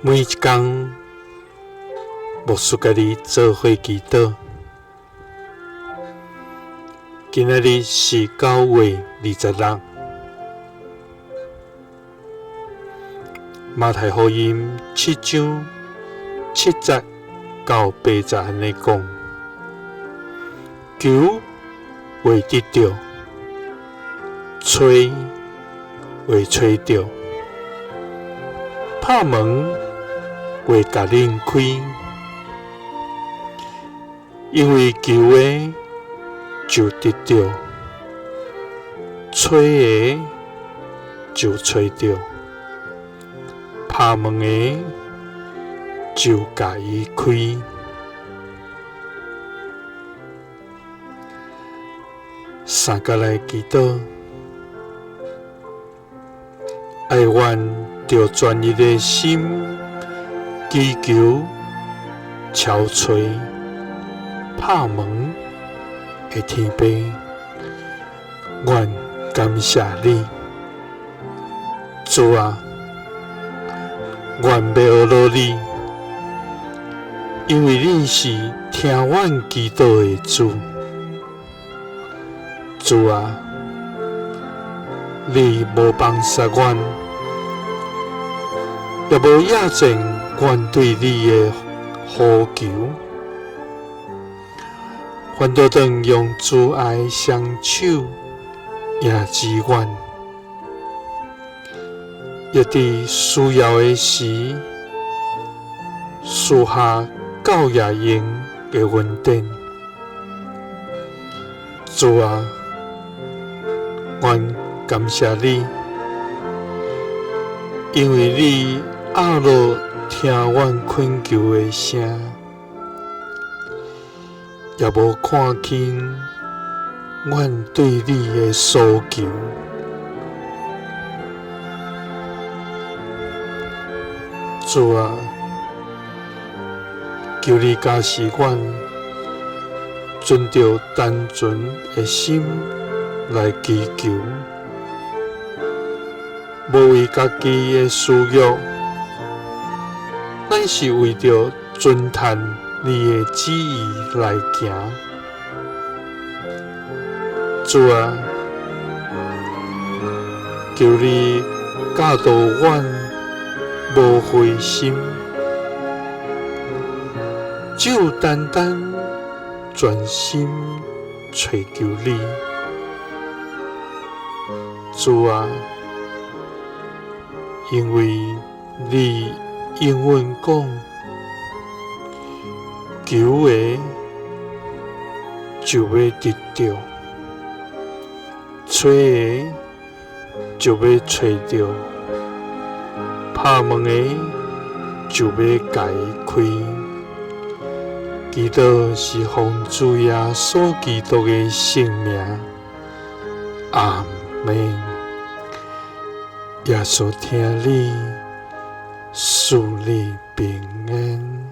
每一天，牧师家己做伙祈祷。今仔日是9月26日，马太福音7章7节到8节安尼讲：求会得到，吹会吹到，拍门会甲恁开。因为求的就得到，吹的就吹到，拍门的就甲伊开。三甲来祈祷，爱愿着专一的心祈求、敲吹、拍门的天父，愿感谢你，主啊，愿要学罗你，因为你是听阮祈祷的主。主啊，你无放杀阮，也无亚尽阮对你的呼求，反倒当用主爱双手也支援，也伫需要的时，赐下教野用的恩典。主啊，愿感谢你，因为你压落听阮恳求的声，也无看轻阮对你的诉求。主啊，求你加持阮，存着单纯的心来祈求，无为家己的私欲，咱是为着遵探你的旨意来行。主啊，求你教导阮无灰心，只有单单专心找求你。主啊，因为你应允讲，求的就要得到，吹的就要吹到，拍门的就要解开。祈祷是奉主耶稣基督的圣名，阿们。耶稣听你，赐你平安。